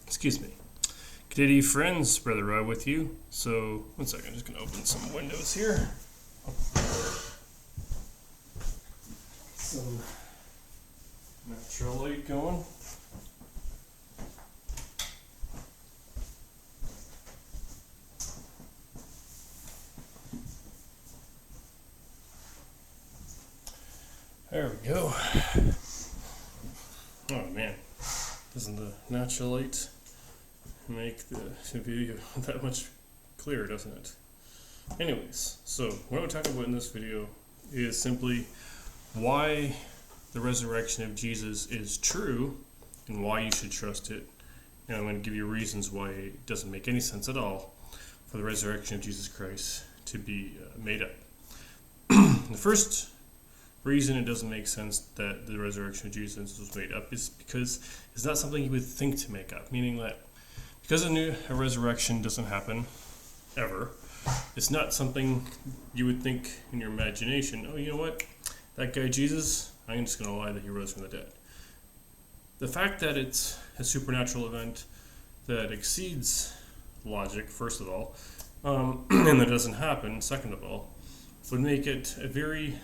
Excuse me. Good day, friends. Brother Roy with you. So, one second. I'm just going to open some windows here. Some natural light going. There we go. Oh man, doesn't the natural light make the video that much clearer, doesn't it? Anyways, so what I'm talking about in this video is simply why the resurrection of Jesus is true and why you should trust it. And I'm going to give you reasons why it doesn't make any sense at all for the resurrection of Jesus Christ to be made up. The first reason it doesn't make sense that the resurrection of Jesus was made up is because it's not something you would think to make up, meaning that because a resurrection doesn't happen ever, it's not something you would think in your imagination, oh, you know what, that guy Jesus, I'm just going to lie that he rose from the dead. The fact that it's a supernatural event that exceeds logic, first of all, and that doesn't happen, second of all, would make it a very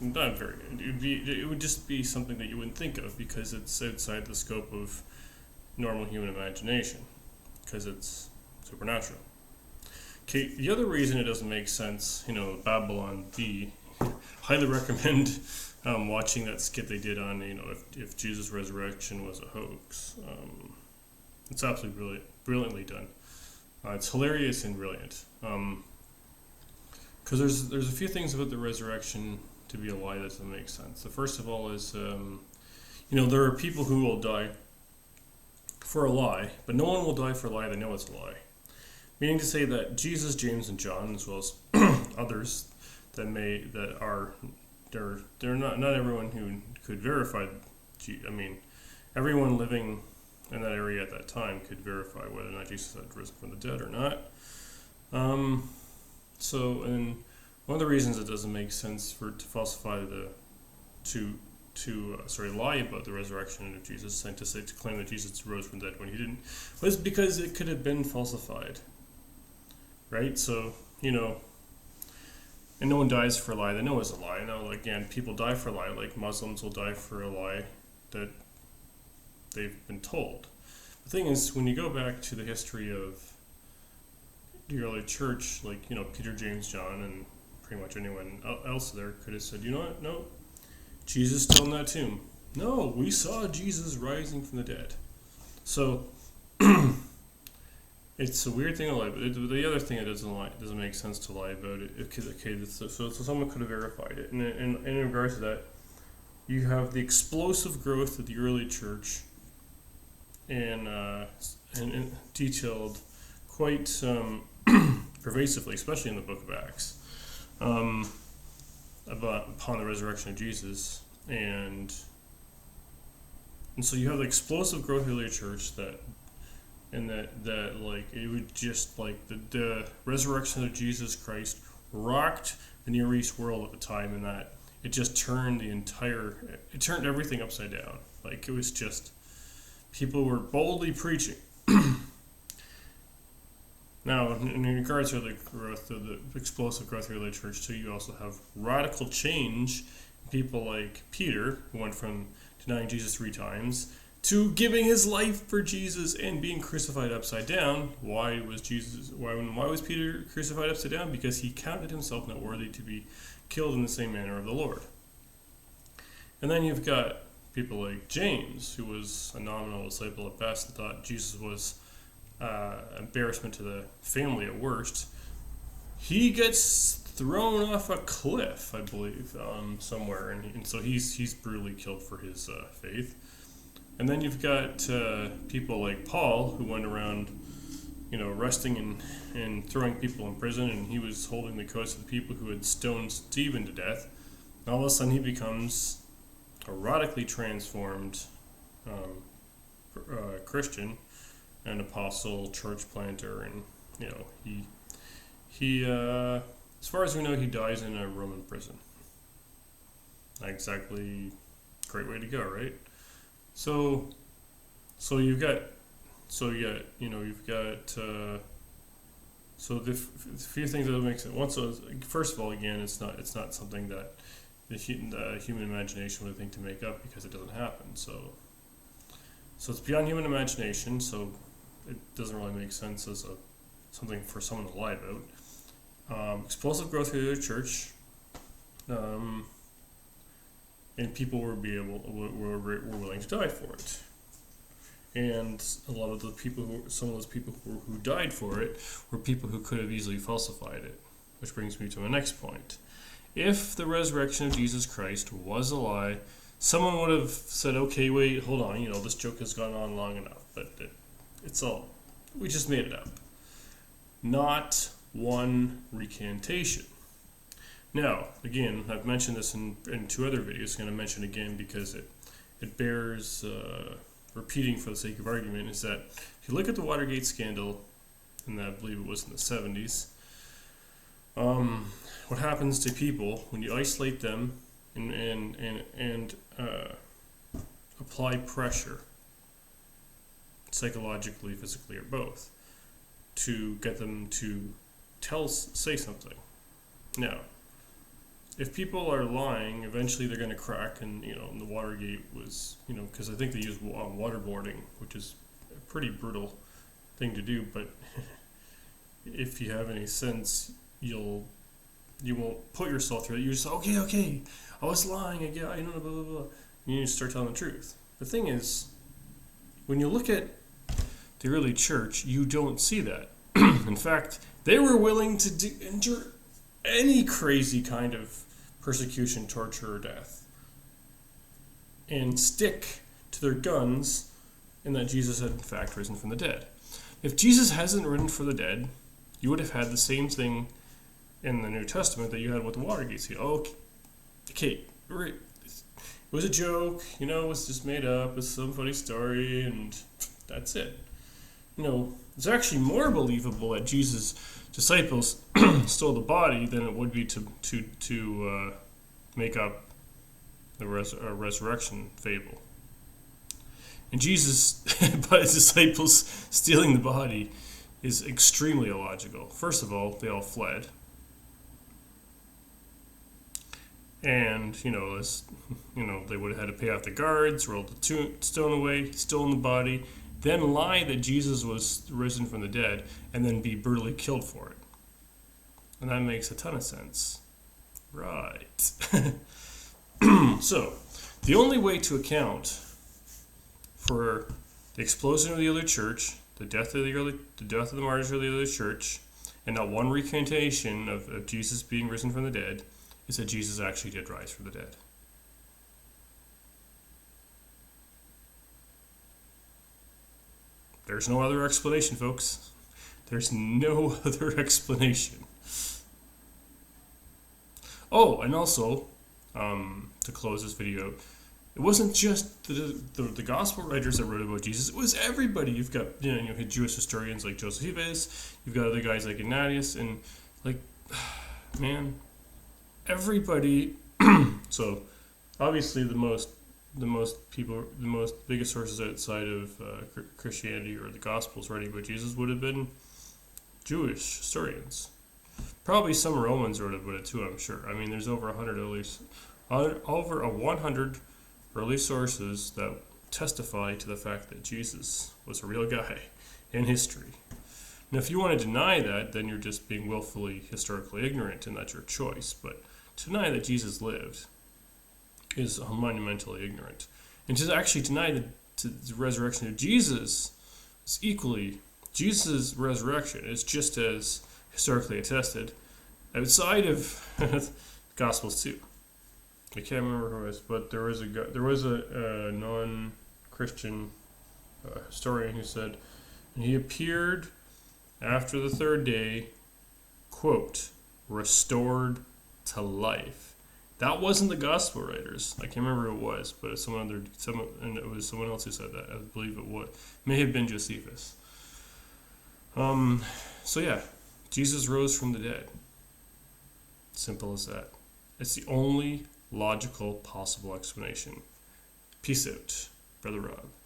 not very. It would just be something that you wouldn't think of because it's outside the scope of normal human imagination, because it's supernatural. Okay, the other reason it doesn't make sense, Babylon Bee, highly recommend watching that skit they did on, if Jesus' resurrection was a hoax. It's absolutely brilliantly done. It's hilarious and brilliant. Because there's a few things about the resurrection to be a lie that doesn't make sense. The first of all is, there are people who will die for a lie, but no one will die for a lie they know it's a lie. Meaning to say that Jesus, James, and John, as well as others they're not everyone who could verify. Everyone living in that area at that time could verify whether or not Jesus had risen from the dead or not. And one of the reasons it doesn't make sense to falsify lie about the resurrection of Jesus and to claim that Jesus rose from the dead when he didn't was because it could have been falsified, right? So and no one dies for a lie they know is a lie. Now, again, people die for a lie, like Muslims will die for a lie that they've been told. The thing is, when you go back to the history of the early church, Peter, James, John, and pretty much anyone else there could have said, you know what, no, Jesus still in that tomb. No, we saw Jesus rising from the dead. So, it's a weird thing to lie, but the other thing that doesn't make sense to lie about it, so someone could have verified it. And in regards to that, you have the explosive growth of the early church and detailed quite pervasively, especially in the book of Acts, upon the resurrection of Jesus, and so you have the explosive growth of the early church that it would just the resurrection of Jesus Christ rocked the Near East world at the time, and that it just turned turned everything upside down. It was just people were boldly preaching. Now, in regards to the growth of the explosive growth of the early church too, you also have radical change. People like Peter, who went from denying Jesus 3 times to giving his life for Jesus and being crucified upside down. Why was Peter crucified upside down? Because he counted himself not worthy to be killed in the same manner of the Lord. And then you've got people like James, who was a nominal disciple at best and thought Jesus was embarrassment to the family at worst. He gets thrown off a cliff, I believe, somewhere, and so he's brutally killed for his faith. And then you've got people like Paul, who went around, arresting and throwing people in prison, and he was holding the coats of the people who had stoned Stephen to death. And all of a sudden, he becomes a radically transformed Christian, an apostle, church planter, and he as far as we know, he dies in a Roman prison. Not exactly a great way to go, right? So, so you've got, so yeah, you've got. So the few things that make sense. One, so first of all, again, it's not something that the human imagination would think to make up because it doesn't happen. So it's beyond human imagination. So it doesn't really make sense as something for someone to lie about. Explosive growth through the church, and people were willing to die for it. And a lot of the people some of those people who died for it were people who could have easily falsified it. Which brings me to my next point. If the resurrection of Jesus Christ was a lie, someone would have said, okay, wait, hold on, this joke has gone on long enough, but we just made it up. Not one recantation. Now, again, I've mentioned this in 2 other videos. I'm going to mention it again because it bears repeating for the sake of argument, is that if you look at the Watergate scandal, and I believe it was in the 70s, what happens to people when you isolate them and apply pressure, psychologically, physically, or both, to get them to say something. Now, if people are lying, eventually they're going to crack, and the Watergate was, because I think they used waterboarding, which is a pretty brutal thing to do. But if you have any sense, you won't put yourself through it. You just okay, I was lying again, blah blah blah. You start telling the truth. The thing is, when you look at the early church, you don't see that. In fact, they were willing to endure any crazy kind of persecution, torture, or death, and stick to their guns in that Jesus had in fact risen from the dead. If Jesus hasn't risen from the dead, you would have had the same thing in the New Testament that you had with the Watergate scandal. Oh, okay, it was a joke, it was just made up, it's some funny story, and that's it. It's actually more believable that Jesus' disciples stole the body than it would be to make up the resurrection fable. And Jesus, by his disciples stealing the body, is extremely illogical. First of all, they all fled. And, they would have had to pay off the guards, roll the stone away, stolen the body, then lie that Jesus was risen from the dead, and then be brutally killed for it. And that makes a ton of sense. Right. So, the only way to account for the explosion of the early church, the death of the martyrs of the early church, and not one recantation of Jesus being risen from the dead, is that Jesus actually did rise from the dead. There's no other explanation, folks. There's no other explanation. Oh, and also, to close this video, it wasn't just the gospel writers that wrote about Jesus. It was everybody. You've got you had Jewish historians like Josephus. You've got other guys like Ignatius, and man, everybody. So obviously the biggest sources outside of Christianity or the Gospels writing about Jesus would have been Jewish historians. Probably some Romans wrote about it too, I'm sure. I mean, there's over 100 early sources that testify to the fact that Jesus was a real guy in history. Now, if you want to deny that, then you're just being willfully historically ignorant, and that's your choice. But to deny that Jesus lived is monumentally ignorant. And to actually deny the resurrection of Jesus is equally, Jesus' resurrection is just as historically attested outside of Gospels too. I can't remember who it was, but there was a non-Christian historian who said, and he appeared after the third day, quote, restored to life. That wasn't the gospel writers. I can't remember who it was, but it's and it was someone else who said that. I believe it may have been Josephus. So yeah, Jesus rose from the dead. Simple as that. It's the only logical possible explanation. Peace out. Brother Rob.